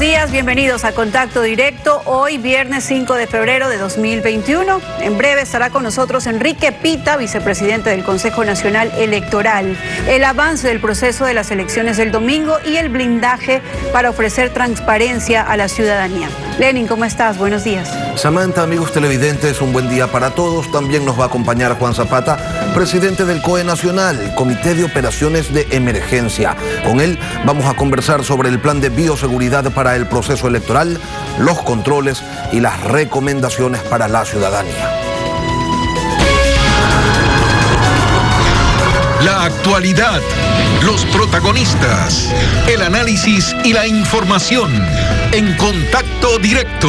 días, bienvenidos a Contacto Directo. Hoy, viernes 5 de febrero de 2021. En breve estará con nosotros Enrique Pita, vicepresidente del Consejo Nacional Electoral. El avance del proceso de las elecciones del domingo y el blindaje para ofrecer transparencia a la ciudadanía. Lenin, ¿cómo estás? Buenos días. Samantha, amigos televidentes, un buen día para todos. También nos va a acompañar Juan Zapata, presidente del COE Nacional, Comité de Operaciones de Emergencia. Con él vamos a conversar sobre el plan de bioseguridad para el proceso electoral, los controles y las recomendaciones para la ciudadanía. La actualidad, los protagonistas, el análisis y la información en Contacto Directo.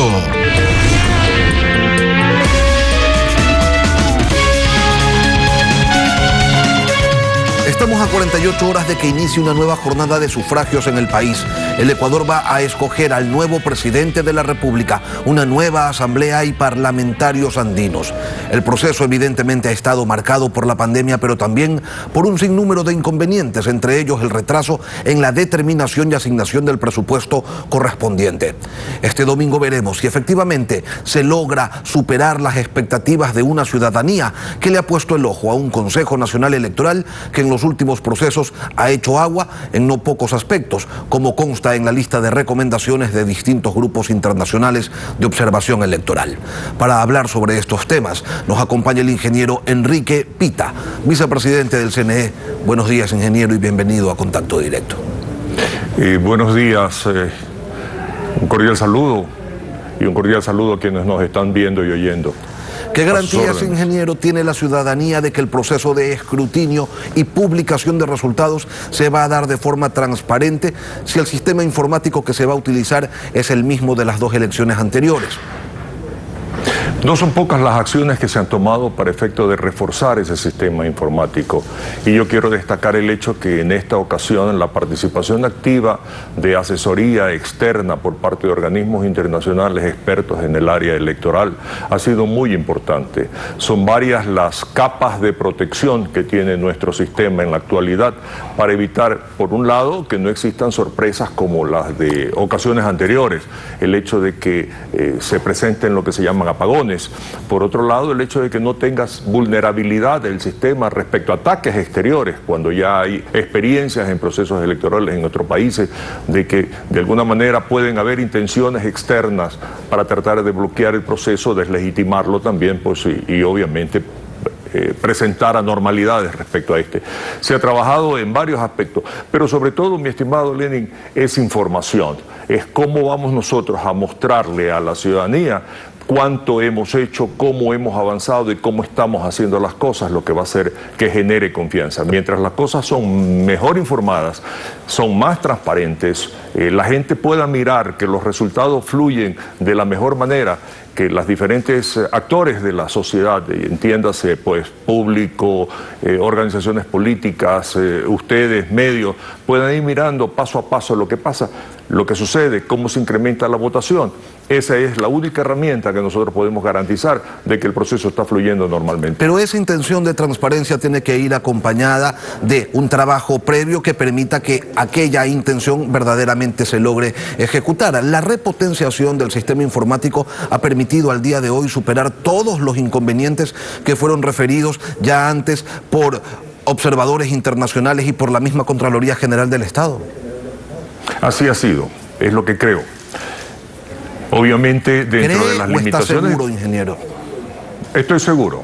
Estamos a 48 horas de que inicie una nueva jornada de sufragios en el país. El Ecuador va a escoger al nuevo presidente de la República, una nueva asamblea y parlamentarios andinos. El proceso evidentemente ha estado marcado por la pandemia, pero también por un sinnúmero de inconvenientes, entre ellos el retraso en la determinación y asignación del presupuesto correspondiente. Este domingo veremos si efectivamente se logra superar las expectativas de una ciudadanía que le ha puesto el ojo a un Consejo Nacional Electoral que en los últimos procesos ha hecho agua en no pocos aspectos, como consta en la lista de recomendaciones de distintos grupos internacionales de observación electoral. Para hablar sobre estos temas nos acompaña el ingeniero Enrique Pita, vicepresidente del CNE. Buenos días, ingeniero, y bienvenido a Contacto Directo. Buenos días, un cordial saludo y un cordial saludo a quienes nos están viendo y oyendo. ¿Qué garantías, ingeniero, tiene la ciudadanía de que el proceso de escrutinio y publicación de resultados se va a dar de forma transparente si el sistema informático que se va a utilizar es el mismo de las dos elecciones anteriores? No son pocas las acciones que se han tomado para efecto de reforzar ese sistema informático, y yo quiero destacar el hecho que en esta ocasión la participación activa de asesoría externa por parte de organismos internacionales expertos en el área electoral ha sido muy importante. Son varias las capas de protección que tiene nuestro sistema en la actualidad para evitar, por un lado, que no existan sorpresas como las de ocasiones anteriores, el hecho de que se presenten lo que se llaman apagones. Por otro lado, el hecho de que no tengas vulnerabilidad del sistema respecto a ataques exteriores, cuando ya hay experiencias en procesos electorales en otros países, de que de alguna manera pueden haber intenciones externas para tratar de bloquear el proceso, deslegitimarlo también, pues, y obviamente presentar anormalidades respecto a este. Se ha trabajado en varios aspectos, pero sobre todo, mi estimado Lenin, es información. Es cómo vamos nosotros a mostrarle a la ciudadanía cuánto hemos hecho, cómo hemos avanzado y cómo estamos haciendo las cosas, lo que va a hacer que genere confianza. Mientras las cosas son mejor informadas, son más transparentes, la gente pueda mirar que los resultados fluyen de la mejor manera, que los diferentes actores de la sociedad, entiéndase pues público, organizaciones políticas, ustedes, medios, puedan ir mirando paso a paso lo que pasa, lo que sucede, cómo se incrementa la votación. Esa es la única herramienta que nosotros podemos garantizar de que el proceso está fluyendo normalmente. Pero esa intención de transparencia tiene que ir acompañada de un trabajo previo que permita que aquella intención verdaderamente se logre ejecutar. La repotenciación del sistema informático ha permitido al día de hoy superar todos los inconvenientes que fueron referidos ya antes por observadores internacionales y por la misma Contraloría General del Estado. Así ha sido, es lo que creo. Obviamente, dentro de las limitaciones... ¿Está seguro, ingeniero? Estoy seguro.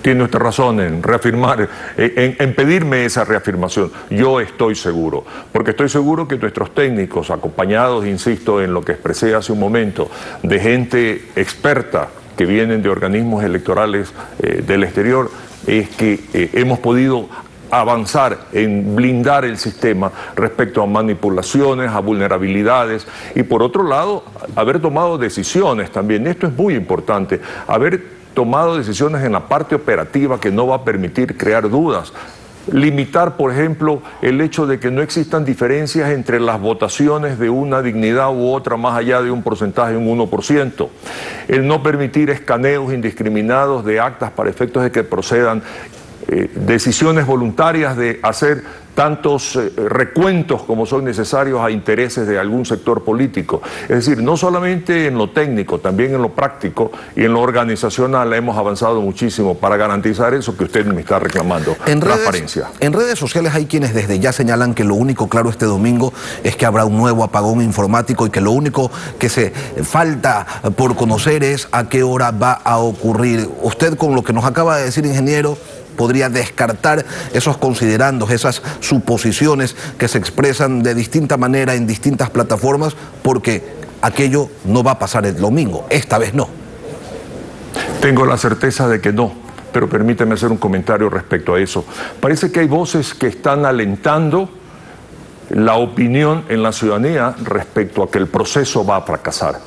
Tiene usted razón en reafirmar, en pedirme esa reafirmación. Yo estoy seguro, porque estoy seguro que nuestros técnicos, acompañados, insisto, en lo que expresé hace un momento, de gente experta que vienen de organismos electorales del exterior, es que hemos podido avanzar en blindar el sistema respecto a manipulaciones, a vulnerabilidades, y por otro lado, haber tomado decisiones también. Esto es muy importante, haber tomado decisiones en la parte operativa que no va a permitir crear dudas. Limitar, por ejemplo, el hecho de que no existan diferencias entre las votaciones de una dignidad u otra más allá de un porcentaje, un 1%. El no permitir escaneos indiscriminados de actas para efectos de que procedan decisiones voluntarias de hacer tantos recuentos como son necesarios a intereses de algún sector político. Es decir, no solamente en lo técnico, también en lo práctico y en lo organizacional hemos avanzado muchísimo para garantizar eso que usted me está reclamando, transparencia. En redes sociales hay quienes desde ya señalan que lo único claro este domingo es que habrá un nuevo apagón informático y que lo único que se falta por conocer es a qué hora va a ocurrir. Usted, con lo que nos acaba de decir, ingeniero, podría descartar esos considerandos, esas suposiciones que se expresan de distinta manera en distintas plataformas, porque aquello no va a pasar el domingo, esta vez no. Tengo la certeza de que no, pero permíteme hacer un comentario respecto a eso. Parece que hay voces que están alentando la opinión en la ciudadanía respecto a que el proceso va a fracasar.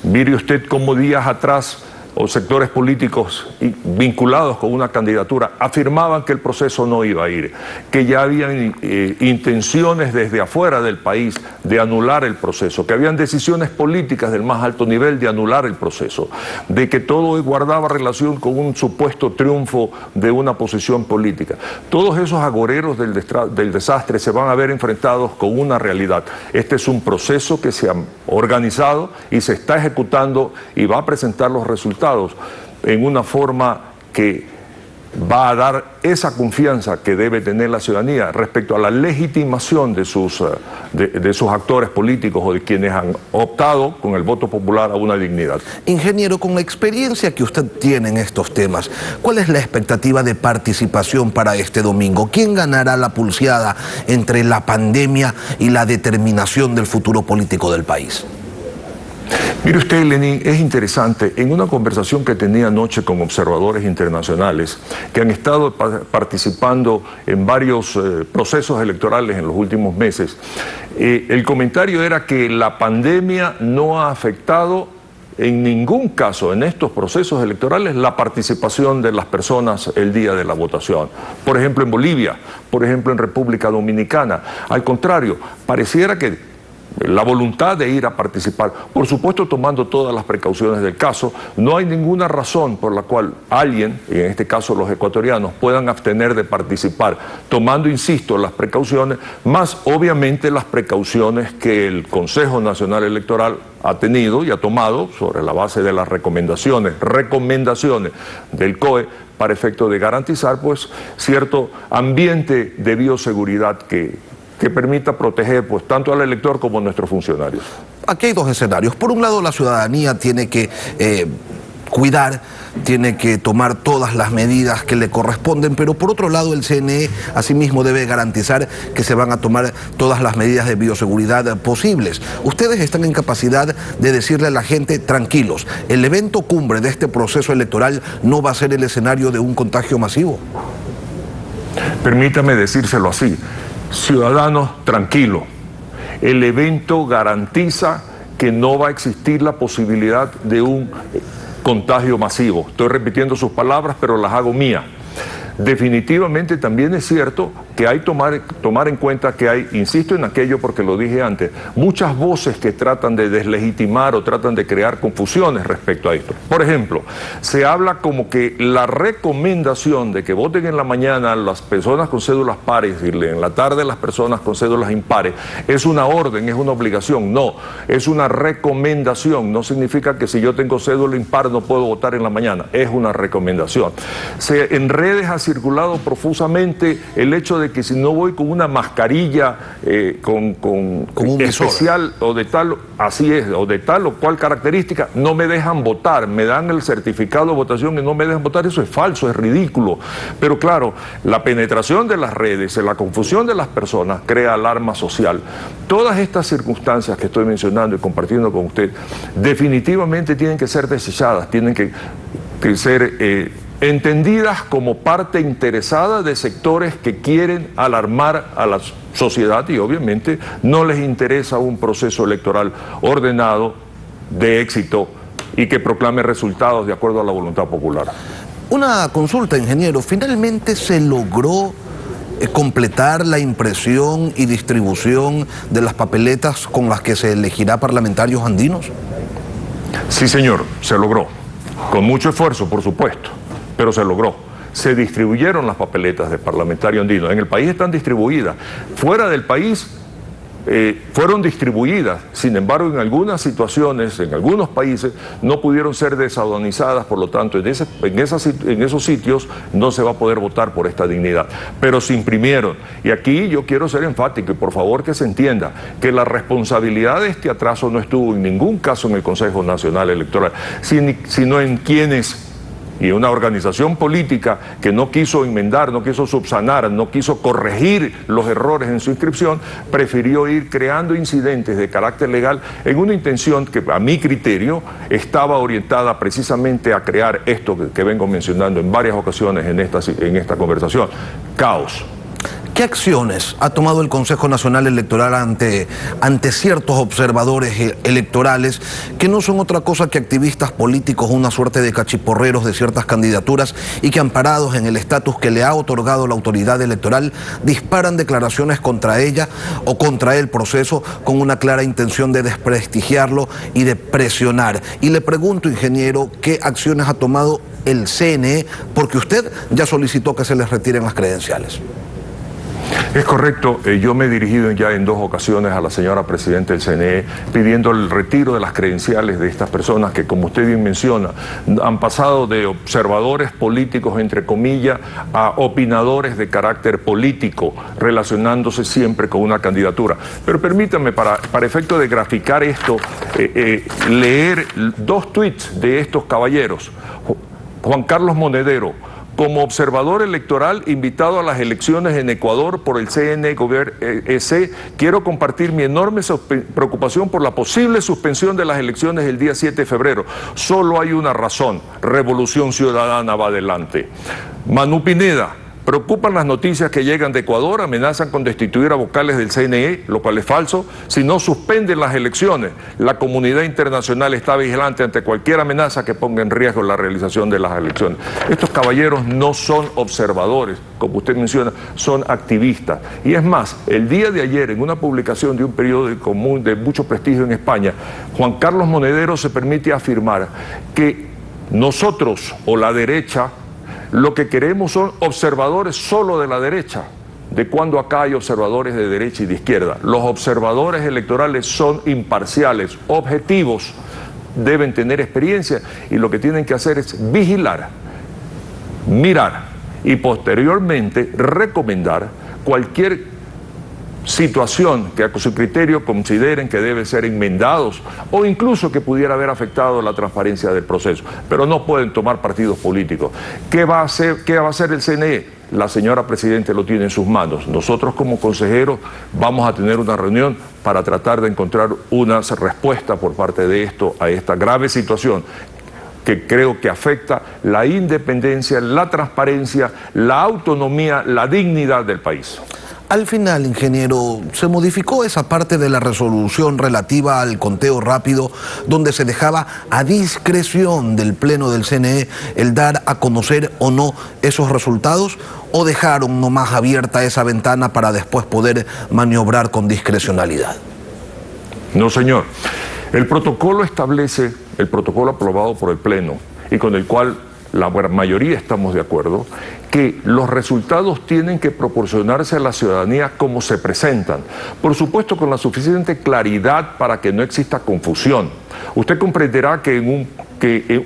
Mire usted cómo días atrás o sectores políticos vinculados con una candidatura afirmaban que el proceso no iba a ir, que ya habían intenciones desde afuera del país de anular el proceso, que habían decisiones políticas del más alto nivel de anular el proceso, de que todo guardaba relación con un supuesto triunfo de una posición política. Todos esos agoreros del desastre se van a ver enfrentados con una realidad. Este es un proceso que se ha organizado y se está ejecutando y va a presentar los resultados en una forma que va a dar esa confianza que debe tener la ciudadanía respecto a la legitimación de sus actores políticos o de quienes han optado con el voto popular a una dignidad. Ingeniero, con la experiencia que usted tiene en estos temas, ¿cuál es la expectativa de participación para este domingo? ¿Quién ganará la pulseada entre la pandemia y la determinación del futuro político del país? Mire usted, Lenín, es interesante, en una conversación que tenía anoche con observadores internacionales que han estado participando en varios procesos electorales en los últimos meses, el comentario era que la pandemia no ha afectado en ningún caso en estos procesos electorales la participación de las personas el día de la votación. Por ejemplo, en Bolivia, por ejemplo, en República Dominicana. Al contrario, pareciera que la voluntad de ir a participar, por supuesto tomando todas las precauciones del caso, no hay ninguna razón por la cual alguien, y en este caso los ecuatorianos, puedan abstener de participar, tomando, insisto, las precauciones, más obviamente las precauciones que el Consejo Nacional Electoral ha tenido y ha tomado sobre la base de las recomendaciones del COE para efecto de garantizar pues cierto ambiente de bioseguridad que permita proteger pues tanto al elector como a nuestros funcionarios. Aquí hay dos escenarios. Por un lado, la ciudadanía tiene que cuidar, tiene que tomar todas las medidas que le corresponden, pero por otro lado el CNE asimismo debe garantizar que se van a tomar todas las medidas de bioseguridad posibles. Ustedes están en capacidad de decirle a la gente, tranquilos, el evento cumbre de este proceso electoral no va a ser el escenario de un contagio masivo. Permítame decírselo así. Ciudadanos, tranquilos, el evento garantiza que no va a existir la posibilidad de un contagio masivo. Estoy repitiendo sus palabras, pero las hago mías. Definitivamente también es cierto que hay que tomar en cuenta que hay, insisto en aquello porque lo dije antes, muchas voces que tratan de deslegitimar o tratan de crear confusiones respecto a esto. Por ejemplo, se habla como que la recomendación de que voten en la mañana las personas con cédulas pares y en la tarde las personas con cédulas impares es una orden, es una obligación. No, es una recomendación. No significa que si yo tengo cédula impar no puedo votar en la mañana. Es una recomendación. En redes ha circulado profusamente el hecho de que si no voy con una mascarilla con un especial o de tal, así es, o de tal o cual característica, no me dejan votar, me dan el certificado de votación y no me dejan votar. Eso es falso, es ridículo. Pero claro, la penetración de las redes, la confusión de las personas crea alarma social. Todas estas circunstancias que estoy mencionando y compartiendo con usted definitivamente tienen que ser desechadas, tienen que ser entendidas como parte interesada de sectores que quieren alarmar a la sociedad y obviamente no les interesa un proceso electoral ordenado, de éxito y que proclame resultados de acuerdo a la voluntad popular. Una consulta, ingeniero. ¿Finalmente se logró completar la impresión y distribución de las papeletas con las que se elegirá parlamentarios andinos? Sí, señor, se logró. Con mucho esfuerzo, por supuesto, pero se logró. se distribuyeron las papeletas de parlamentario andino. En el país están distribuidas. Fuera del país fueron distribuidas. Sin embargo, en algunas situaciones, en algunos países, no pudieron ser desaduanizadas. Por lo tanto, en esos sitios no se va a poder votar por esta dignidad. Pero se imprimieron. Y aquí yo quiero ser enfático y por favor que se entienda que la responsabilidad de este atraso no estuvo en ningún caso en el Consejo Nacional Electoral, sino en quienes... y una organización política que no quiso enmendar, no quiso subsanar, no quiso corregir los errores en su inscripción, prefirió ir creando incidentes de carácter legal en una intención que, a mi criterio, estaba orientada precisamente a crear esto que vengo mencionando en varias ocasiones en esta conversación: caos. ¿Qué acciones ha tomado el Consejo Nacional Electoral ante ciertos observadores electorales que no son otra cosa que activistas políticos, una suerte de cachiporreros de ciertas candidaturas y que, amparados en el estatus que le ha otorgado la autoridad electoral, disparan declaraciones contra ella o contra el proceso con una clara intención de desprestigiarlo y de presionar? Y le pregunto, ingeniero, ¿qué acciones ha tomado el CNE? Porque usted ya solicitó que se les retiren las credenciales. Es correcto, yo me he dirigido ya en 2 ocasiones a la señora presidenta del CNE pidiendo el retiro de las credenciales de estas personas que, como usted bien menciona, han pasado de observadores políticos, entre comillas, a opinadores de carácter político, relacionándose siempre con una candidatura. Pero permítanme, para efecto de graficar esto, leer 2 tweets de estos caballeros. Juan Carlos Monedero: como observador electoral invitado a las elecciones en Ecuador por el CNE-EC, quiero compartir mi enorme preocupación por la posible suspensión de las elecciones el día 7 de febrero. Solo hay una razón: Revolución Ciudadana va adelante. Manu Pineda: preocupan las noticias que llegan de Ecuador, amenazan con destituir a vocales del CNE, lo cual es falso. Si no suspenden las elecciones, la comunidad internacional está vigilante ante cualquier amenaza que ponga en riesgo la realización de las elecciones. Estos caballeros no son observadores, como usted menciona, son activistas. Y es más, el día de ayer, en una publicación de un periódico común de mucho prestigio en España, Juan Carlos Monedero se permite afirmar que nosotros, o la derecha, lo que queremos son observadores solo de la derecha, de cuando acá hay observadores de derecha y de izquierda. Los observadores electorales son imparciales, objetivos, deben tener experiencia y lo que tienen que hacer es vigilar, mirar y posteriormente recomendar cualquier situación que a su criterio consideren que debe ser enmendados o incluso que pudiera haber afectado la transparencia del proceso. Pero no pueden tomar partidos políticos. ¿Qué va a hacer el CNE? La señora presidenta lo tiene en sus manos. Nosotros como consejeros vamos a tener una reunión para tratar de encontrar una respuesta por parte de esto a esta grave situación que creo que afecta la independencia, la transparencia, la autonomía, la dignidad del país. Al final, ingeniero, se modificó esa parte de la resolución relativa al conteo rápido donde se dejaba a discreción del Pleno del CNE el dar a conocer o no esos resultados, o dejaron nomás abierta esa ventana para después poder maniobrar con discrecionalidad. No, señor. El protocolo establece, el protocolo aprobado por el Pleno y con el cual la mayoría estamos de acuerdo, que los resultados tienen que proporcionarse a la ciudadanía como se presentan. Por supuesto, con la suficiente claridad para que no exista confusión. Usted comprenderá que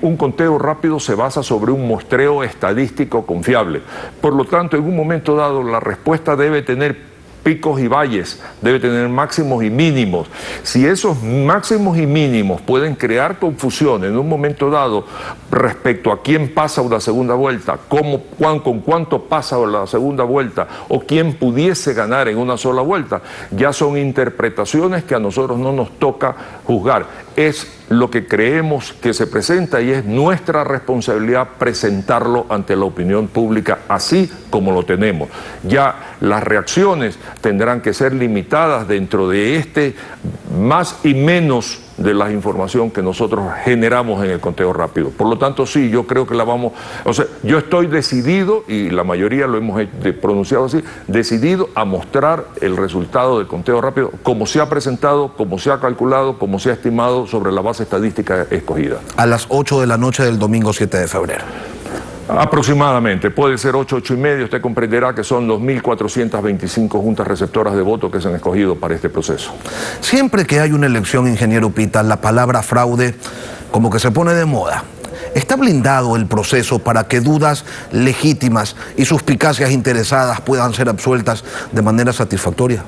un conteo rápido se basa sobre un muestreo estadístico confiable. Por lo tanto, en un momento dado, la respuesta debe tener picos y valles, debe tener máximos y mínimos. Si esos máximos y mínimos pueden crear confusión en un momento dado respecto a quién pasa una segunda vuelta, con cuánto pasa la segunda vuelta o quién pudiese ganar en una sola vuelta, ya son interpretaciones que a nosotros no nos toca juzgar. Es lo que creemos que se presenta y es nuestra responsabilidad presentarlo ante la opinión pública así como lo tenemos. Ya las reacciones tendrán que ser limitadas dentro de este más y menos de la información que nosotros generamos en el conteo rápido. Por lo tanto, sí, yo creo que yo estoy decidido, y la mayoría lo hemos pronunciado así, decidido a mostrar el resultado del conteo rápido como se ha presentado, como se ha calculado, como se ha estimado sobre la base estadística escogida. A las 8 de la noche del domingo 7 de febrero. Aproximadamente, puede ser 8, 8 y medio. Usted comprenderá que son 2.425 juntas receptoras de votos que se han escogido para este proceso. Siempre que hay una elección, ingeniero Pita, la palabra fraude como que se pone de moda. ¿Está blindado el proceso para que dudas legítimas y suspicacias interesadas puedan ser absueltas de manera satisfactoria?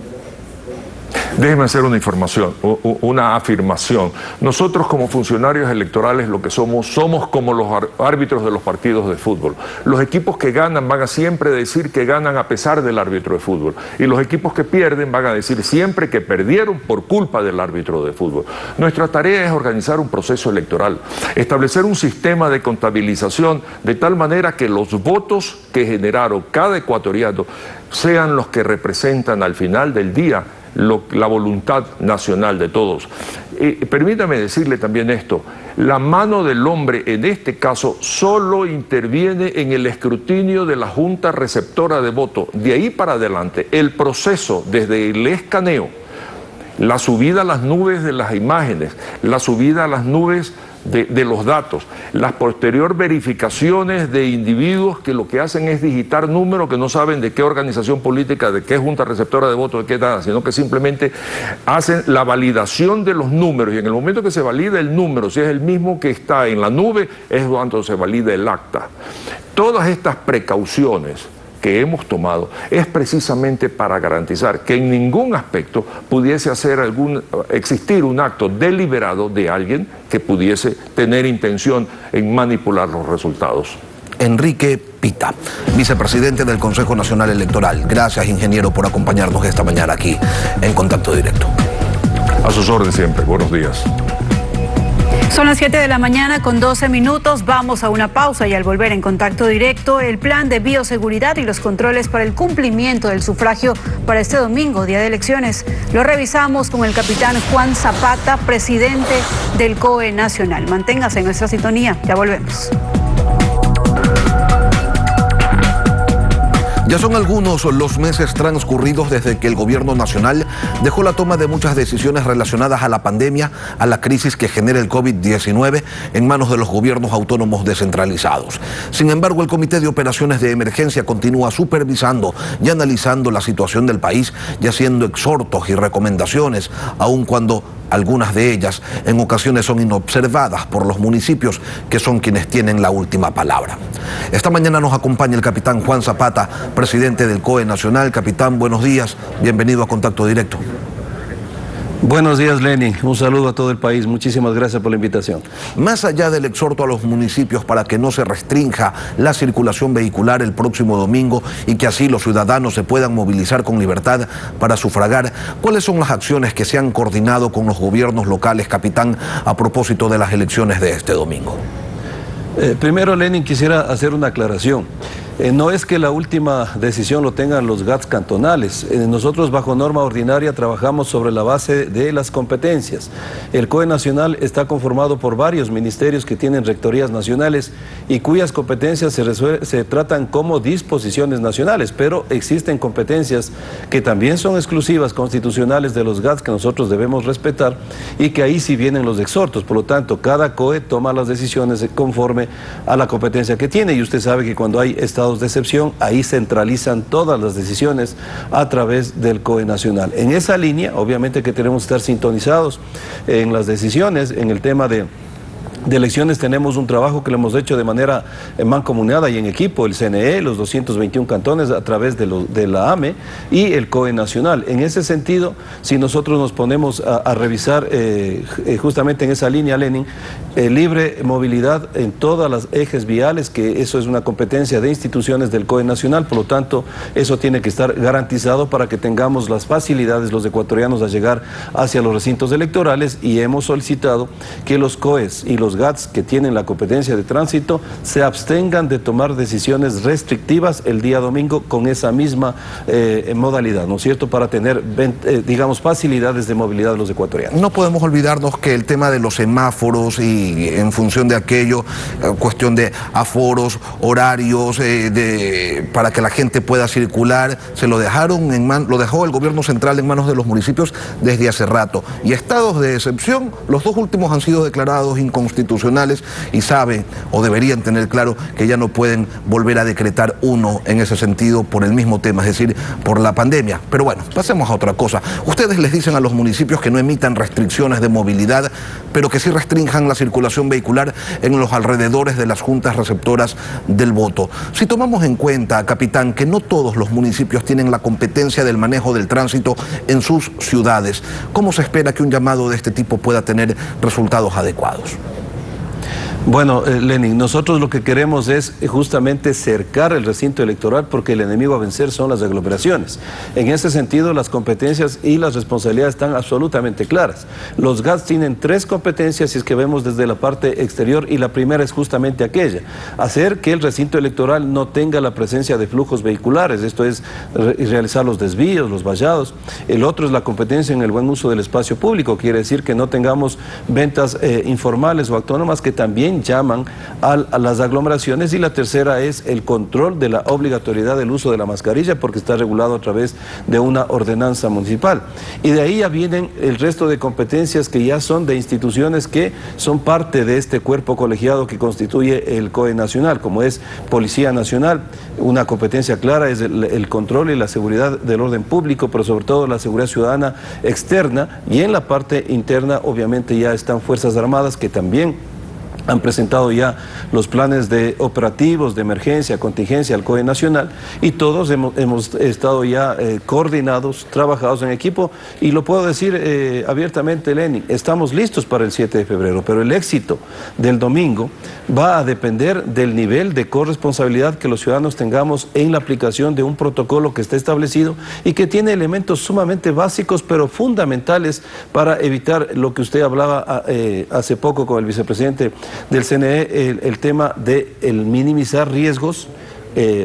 Déjeme hacer una afirmación. Nosotros como funcionarios electorales lo que somos como los árbitros de los partidos de fútbol. Los equipos que ganan van a siempre decir que ganan a pesar del árbitro de fútbol. Y los equipos que pierden van a decir siempre que perdieron por culpa del árbitro de fútbol. Nuestra tarea es organizar un proceso electoral, establecer un sistema de contabilización de tal manera que los votos que generaron cada ecuatoriano sean los que representan al final del día la voluntad nacional de todos. Permítame decirle también esto: la mano del hombre en este caso solo interviene en el escrutinio de la Junta Receptora de Voto. De ahí para adelante, el proceso desde el escaneo, la subida a las nubes de las imágenes, la subida a las nubes de los datos, las posterior verificaciones de individuos que lo que hacen es digitar números que no saben de qué organización política, de qué junta receptora de votos, de qué nada, sino que simplemente hacen la validación de los números, y en el momento que se valida el número, si es el mismo que está en la nube, es cuando se valida el acta. Todas estas precauciones que hemos tomado es precisamente para garantizar que en ningún aspecto pudiese existir un acto deliberado de alguien que pudiese tener intención en manipular los resultados. Enrique Pita, vicepresidente del Consejo Nacional Electoral. Gracias, ingeniero, por acompañarnos esta mañana aquí en Contacto Directo. A sus órdenes siempre. Buenos días. Son las 7 de la mañana con 12 minutos. Vamos a una pausa y al volver en Contacto Directo, el plan de bioseguridad y los controles para el cumplimiento del sufragio para este domingo, día de elecciones. Lo revisamos con el capitán Juan Zapata, presidente del COE Nacional. Manténgase en nuestra sintonía. Ya volvemos. Ya son algunos los meses transcurridos desde que el gobierno nacional dejó la toma de muchas decisiones relacionadas a la pandemia, a la crisis que genera el COVID-19 en manos de los gobiernos autónomos descentralizados. Sin embargo, el Comité de Operaciones de Emergencia continúa supervisando y analizando la situación del país y haciendo exhortos y recomendaciones, aun cuando algunas de ellas en ocasiones son inobservadas por los municipios, que son quienes tienen la última palabra. Esta mañana nos acompaña el capitán Juan Zapata, presidente del COE Nacional. Capitán, buenos días, bienvenido a Contacto Directo. Buenos días, Lenin. Un saludo a todo el país. Muchísimas gracias por la invitación. Más allá del exhorto a los municipios para que no se restrinja la circulación vehicular el próximo domingo y que así los ciudadanos se puedan movilizar con libertad para sufragar, ¿cuáles son las acciones que se han coordinado con los gobiernos locales, capitán, a propósito de las elecciones de este domingo? Primero, Lenin, quisiera hacer una aclaración. No es que la última decisión lo tengan los GATS cantonales. Nosotros bajo norma ordinaria trabajamos sobre la base de las competencias. El COE Nacional está conformado por varios ministerios que tienen rectorías nacionales y cuyas competencias se tratan como disposiciones nacionales, pero existen competencias que también son exclusivas constitucionales de los GATS que nosotros debemos respetar y que ahí sí vienen los exhortos. Por lo tanto, cada COE toma las decisiones conforme a la competencia que tiene, y usted sabe que cuando hay estados de excepción, ahí centralizan todas las decisiones a través del COE Nacional. En esa línea, obviamente que tenemos que estar sintonizados en las decisiones. En el tema de elecciones tenemos un trabajo que lo hemos hecho de manera mancomunada y en equipo, el CNE, los 221 cantones a través de la AME y el COE Nacional. En ese sentido, si nosotros nos ponemos a revisar justamente en esa línea, Lenin, libre movilidad en todas las ejes viales, que eso es una competencia de instituciones del COE Nacional, por lo tanto, eso tiene que estar garantizado para que tengamos las facilidades los ecuatorianos a llegar hacia los recintos electorales, y hemos solicitado que los COEs y los GATS que tienen la competencia de tránsito se abstengan de tomar decisiones restrictivas el día domingo con esa misma modalidad, ¿no es cierto?, para tener, digamos, facilidades de movilidad de los ecuatorianos. No podemos olvidarnos que el tema de los semáforos y en función de aquello, cuestión de aforos, horarios, para que la gente pueda circular, se lo dejó el gobierno central en manos de los municipios desde hace rato. Y estados de excepción, los dos últimos han sido declarados inconstitucionales constitucionales y saben o deberían tener claro que ya no pueden volver a decretar uno en ese sentido por el mismo tema, es decir, por la pandemia. Pero bueno, pasemos a otra cosa. Ustedes les dicen a los municipios que no emitan restricciones de movilidad, pero que sí restrinjan la circulación vehicular en los alrededores de las juntas receptoras del voto. Si tomamos en cuenta, capitán, que no todos los municipios tienen la competencia del manejo del tránsito en sus ciudades, ¿cómo se espera que un llamado de este tipo pueda tener resultados adecuados? Bueno, Lenin, nosotros lo que queremos es justamente cercar el recinto electoral porque el enemigo a vencer son las aglomeraciones. En ese sentido, las competencias y las responsabilidades están absolutamente claras. Los GATS tienen 3 competencias si es que vemos desde la parte exterior y la primera es justamente aquella, hacer que el recinto electoral no tenga la presencia de flujos vehiculares, esto es realizar los desvíos, los vallados. El otro es la competencia en el buen uso del espacio público, quiere decir que no tengamos ventas informales o autónomas que también llaman a las aglomeraciones, y la tercera es el control de la obligatoriedad del uso de la mascarilla porque está regulado a través de una ordenanza municipal. Y de ahí ya vienen el resto de competencias que ya son de instituciones que son parte de este cuerpo colegiado que constituye el COE nacional, como es Policía Nacional. Una competencia clara es el control y la seguridad del orden público, pero sobre todo la seguridad ciudadana externa, y en la parte interna obviamente ya están Fuerzas Armadas que también han presentado ya los planes de operativos, de emergencia, contingencia al COE nacional, y todos hemos estado ya coordinados, trabajados en equipo, y lo puedo decir abiertamente, Lenin, estamos listos para el 7 de febrero, pero el éxito del domingo va a depender del nivel de corresponsabilidad que los ciudadanos tengamos en la aplicación de un protocolo que está establecido y que tiene elementos sumamente básicos pero fundamentales para evitar lo que usted hablaba hace poco con el vicepresidente del CNE, el tema de minimizar riesgos,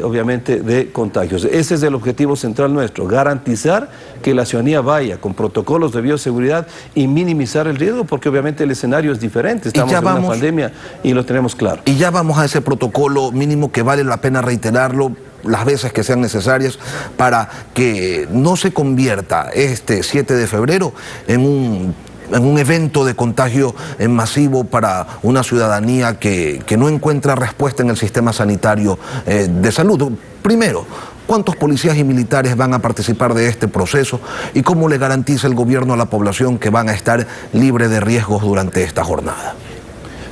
obviamente, de contagios. Ese es el objetivo central nuestro, garantizar que la ciudadanía vaya con protocolos de bioseguridad y minimizar el riesgo, porque obviamente el escenario es diferente, estamos en una pandemia y lo tenemos claro. Y ya vamos a ese protocolo mínimo que vale la pena reiterarlo las veces que sean necesarias para que no se convierta este 7 de febrero en un evento de contagio masivo para una ciudadanía que no encuentra respuesta en el sistema sanitario de salud. Primero, ¿cuántos policías y militares van a participar de este proceso y cómo le garantiza el gobierno a la población que van a estar libres de riesgos durante esta jornada?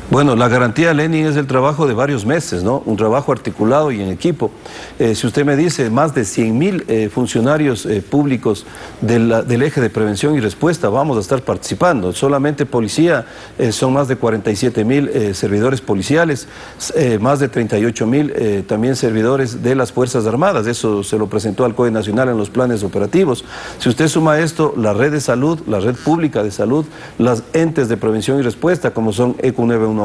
Bueno, la garantía, Lenin, es el trabajo de varios meses, ¿no? Un trabajo articulado y en equipo. Si usted me dice, más de 100.000 funcionarios públicos del eje de prevención y respuesta vamos a estar participando. Solamente policía son más de 47.000 servidores policiales, más de 38.000 también servidores de las Fuerzas Armadas. Eso se lo presentó al COE Nacional en los planes operativos. Si usted suma a esto, la red de salud, la red pública de salud, las entes de prevención y respuesta, como son ECO 911,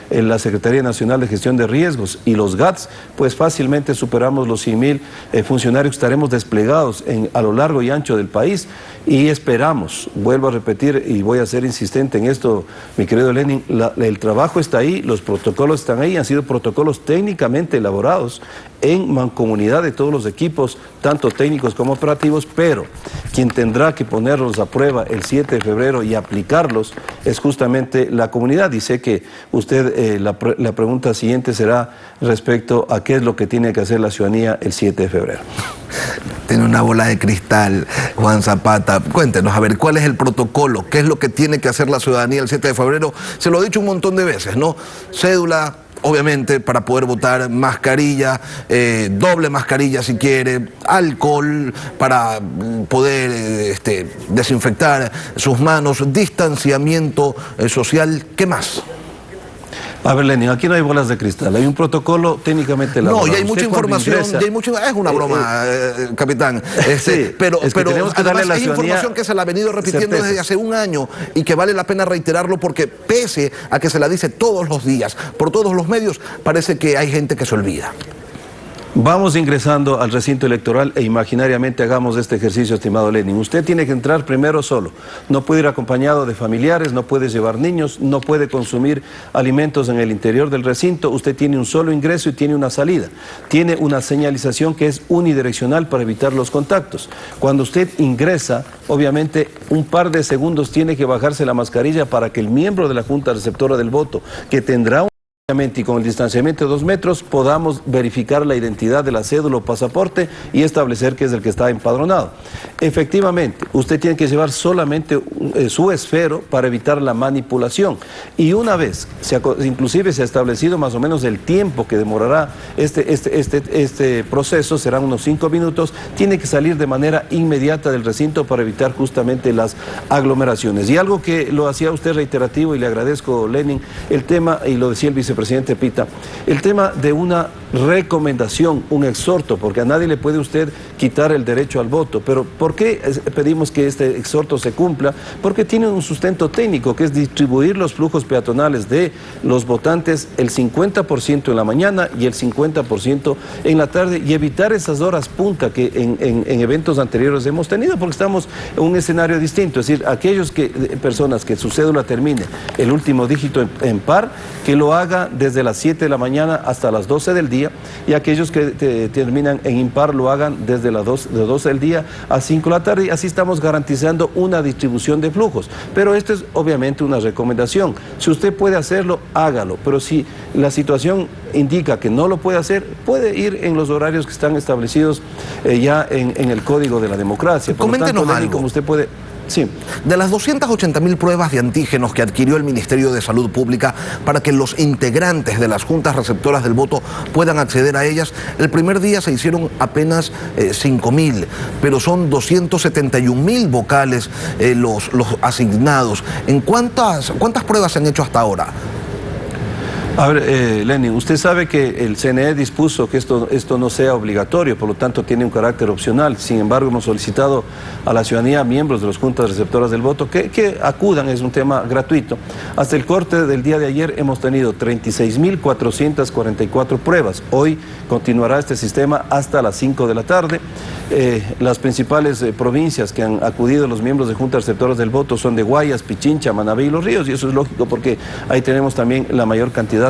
en la Secretaría Nacional de Gestión de Riesgos y los GATS, pues fácilmente superamos los 100.000 funcionarios que estaremos desplegados a lo largo y ancho del país, y esperamos, vuelvo a repetir y voy a ser insistente en esto, mi querido Lenin, el trabajo está ahí, los protocolos están ahí, han sido protocolos técnicamente elaborados en mancomunidad de todos los equipos, tanto técnicos como operativos, pero quien tendrá que ponerlos a prueba el 7 de febrero y aplicarlos es justamente la comunidad. Y sé que usted, la pregunta siguiente será respecto a qué es lo que tiene que hacer la ciudadanía el 7 de febrero. Tiene una bola de cristal, Juan Zapata. Cuéntenos, a ver, ¿cuál es el protocolo? ¿Qué es lo que tiene que hacer la ciudadanía el 7 de febrero? Se lo he dicho un montón de veces, ¿no? Cédula, obviamente, para poder votar, mascarilla, doble mascarilla si quiere, alcohol para poder desinfectar sus manos, distanciamiento social, ¿qué más? A ver, Lenin, aquí no hay bolas de cristal, hay un protocolo técnicamente elaborado. No, y hay mucha información, es una broma, capitán. Sí, pero tenemos que darle a la hay información que se la ha venido repitiendo desde hace un año y que vale la pena reiterarlo porque pese a que se la dice todos los días, por todos los medios, parece que hay gente que se olvida. Vamos ingresando al recinto electoral e imaginariamente hagamos este ejercicio, estimado Lenin. Usted tiene que entrar primero solo. No puede ir acompañado de familiares, no puede llevar niños, no puede consumir alimentos en el interior del recinto. Usted tiene un solo ingreso y tiene una salida. Tiene una señalización que es unidireccional para evitar los contactos. Cuando usted ingresa, obviamente un par de segundos tiene que bajarse la mascarilla para que el miembro de la Junta Receptora del Voto, que tendrá y con el distanciamiento de 2 metros, podamos verificar la identidad de la cédula o pasaporte y establecer que es el que está empadronado. Efectivamente, usted tiene que llevar solamente su esfero para evitar la manipulación. Y una vez, inclusive se ha establecido más o menos el tiempo que demorará este proceso, serán unos 5 minutos, tiene que salir de manera inmediata del recinto para evitar justamente las aglomeraciones. Y algo que lo hacía usted reiterativo, y le agradezco, Lenin, el tema, y lo decía el vicepresidente Pita, el tema de una recomendación, un exhorto, porque a nadie le puede usted quitar el derecho al voto. Pero ¿por qué pedimos que este exhorto se cumpla? Porque tiene un sustento técnico, que es distribuir los flujos peatonales de los votantes el 50% en la mañana y el 50% en la tarde, y evitar esas horas punta que en eventos anteriores hemos tenido, porque estamos en un escenario distinto. Es decir, aquellos personas que su cédula termine el último dígito en par, que lo haga desde las 7 de la mañana hasta las 12 del día, y aquellos que terminan en impar lo hagan desde las 12 del día a 5 de la tarde, y así estamos garantizando una distribución de flujos. Pero esto es obviamente una recomendación. Si usted puede hacerlo, hágalo, pero si la situación indica que no lo puede hacer, puede ir en los horarios que están establecidos ya en el Código de la Democracia. Por lo tanto, Lenin, como usted puede... Sí. De las 280.000 pruebas de antígenos que adquirió el Ministerio de Salud Pública para que los integrantes de las juntas receptoras del voto puedan acceder a ellas, el primer día se hicieron apenas 5.000, pero son 271.000 vocales los asignados. ¿Cuántas pruebas se han hecho hasta ahora? A ver, Lenin, usted sabe que el CNE dispuso que esto no sea obligatorio, por lo tanto tiene un carácter opcional. Sin embargo, hemos solicitado a la ciudadanía, miembros de las juntas receptoras del voto, que acudan, es un tema gratuito. Hasta el corte del día de ayer hemos tenido 36.444 pruebas. Hoy continuará este sistema hasta las 5 de la tarde. Las principales provincias que han acudido los miembros de juntas receptoras del voto son de Guayas, Pichincha, Manabí y Los Ríos, y eso es lógico porque ahí tenemos también la mayor cantidad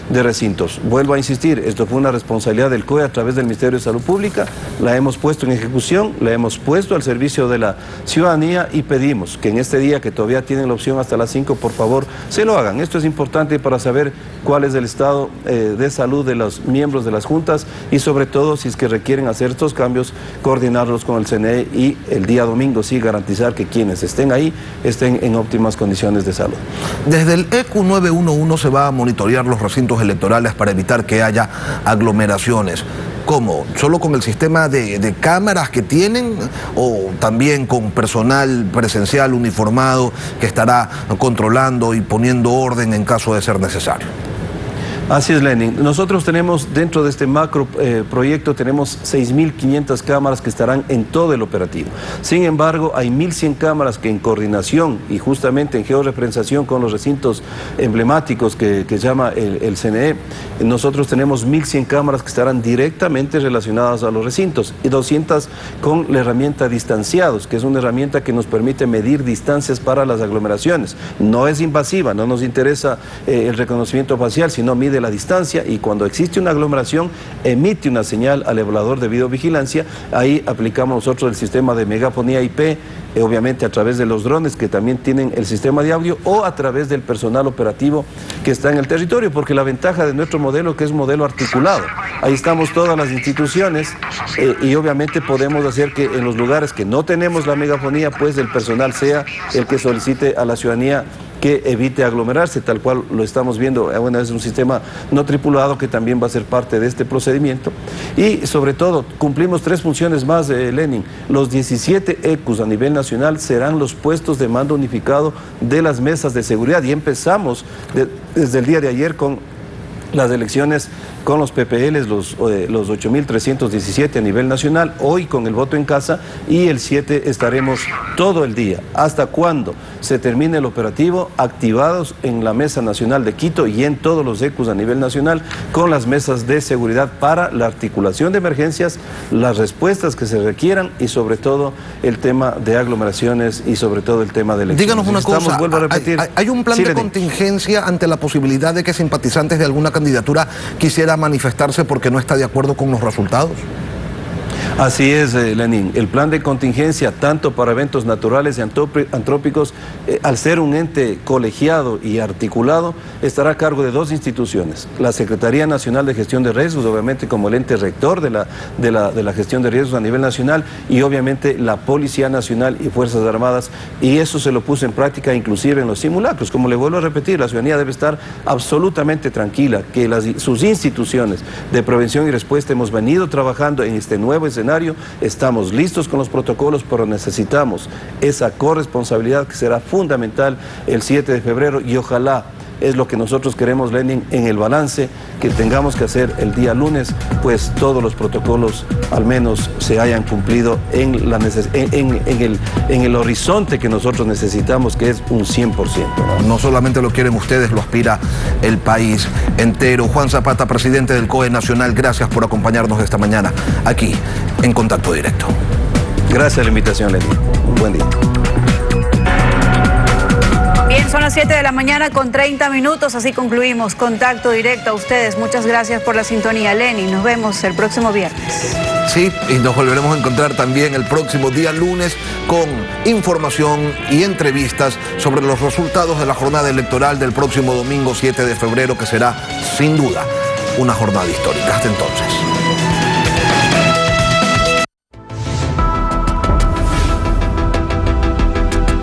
de recintos. Vuelvo a insistir, esto fue una responsabilidad del COE a través del Ministerio de Salud Pública, la hemos puesto en ejecución, la hemos puesto al servicio de la ciudadanía, y pedimos que en este día, que todavía tienen la opción hasta las 5, por favor, se lo hagan. Esto es importante para saber cuál es el estado de salud de los miembros de las juntas, y sobre todo, si es que requieren hacer estos cambios, coordinarlos con el CNE, y el día domingo sí garantizar que quienes estén ahí estén en óptimas condiciones de salud. Desde el ECU 911 se va a monitorear los recintos electorales para evitar que haya aglomeraciones. ¿Cómo? ¿Solo con el sistema de cámaras que tienen, o también con personal presencial uniformado que estará controlando y poniendo orden en caso de ser necesario? Así es, Lenin. Nosotros tenemos, dentro de este macro proyecto, tenemos 6.500 cámaras que estarán en todo el operativo. Sin embargo, hay 1.100 cámaras que, en coordinación y justamente en georreferenciación con los recintos emblemáticos que llama el CNE, nosotros tenemos 1.100 cámaras que estarán directamente relacionadas a los recintos, y 200 con la herramienta distanciados, que es una herramienta que nos permite medir distancias para las aglomeraciones. No es invasiva, no nos interesa el reconocimiento facial, sino mide la distancia, y cuando existe una aglomeración emite una señal al evaluador de videovigilancia. Ahí aplicamos nosotros el sistema de megafonía IP, obviamente a través de los drones que también tienen el sistema de audio, o a través del personal operativo que está en el territorio, porque la ventaja de nuestro modelo, que es modelo articulado, ahí estamos todas las instituciones, y obviamente podemos hacer que en los lugares que no tenemos la megafonía, pues el personal sea el que solicite a la ciudadanía que evite aglomerarse, tal cual lo estamos viendo. Bueno, es un sistema no tripulado que también va a ser parte de este procedimiento. Y sobre todo, cumplimos 3 funciones más, Lenin. Los 17 ECUs a nivel nacional serán los puestos de mando unificado de las mesas de seguridad, y empezamos desde el día de ayer con las elecciones con los PPLs, los 8.317 a nivel nacional, hoy con el voto en casa, y el 7 estaremos todo el día. ¿Hasta cuándo? se termine el operativo, activados en la Mesa Nacional de Quito y en todos los ECUs a nivel nacional, con las mesas de seguridad para la articulación de emergencias, las respuestas que se requieran y sobre todo el tema de aglomeraciones y sobre todo el tema de elecciones. Díganos una cosa, vuelvo a repetir. ¿Hay un plan de contingencia ante la posibilidad de que simpatizantes de alguna candidatura quisiera manifestarse porque no está de acuerdo con los resultados? Así es, Lenín. El plan de contingencia, tanto para eventos naturales y antrópicos, al ser un ente colegiado y articulado, estará a cargo de dos instituciones. La Secretaría Nacional de Gestión de Riesgos, obviamente como el ente rector de la gestión de riesgos a nivel nacional, y obviamente la Policía Nacional y Fuerzas Armadas, y eso se lo puso en práctica inclusive en los simulacros. Como le vuelvo a repetir, la ciudadanía debe estar absolutamente tranquila, que sus instituciones de prevención y respuesta hemos venido trabajando en este nuevo escenario, estamos listos con los protocolos, pero necesitamos esa corresponsabilidad que será fundamental el 7 de febrero y ojalá es lo que nosotros queremos, Lenin, en el balance que tengamos que hacer el día lunes, pues todos los protocolos al menos se hayan cumplido en el horizonte que nosotros necesitamos, que es un 100%. No solamente lo quieren ustedes, lo aspira el país entero. Juan Zapata, presidente del COE Nacional, gracias por acompañarnos esta mañana aquí en Contacto Directo. Gracias a la invitación, Lenin. Un buen día. Bien, son las 7 de la mañana con 30 minutos, así concluimos Contacto Directo. A ustedes, muchas gracias por la sintonía. Lenin, nos vemos el próximo viernes. Sí, y nos volveremos a encontrar también el próximo día lunes con información y entrevistas sobre los resultados de la jornada electoral del próximo domingo 7 de febrero, que será sin duda una jornada histórica. Hasta entonces.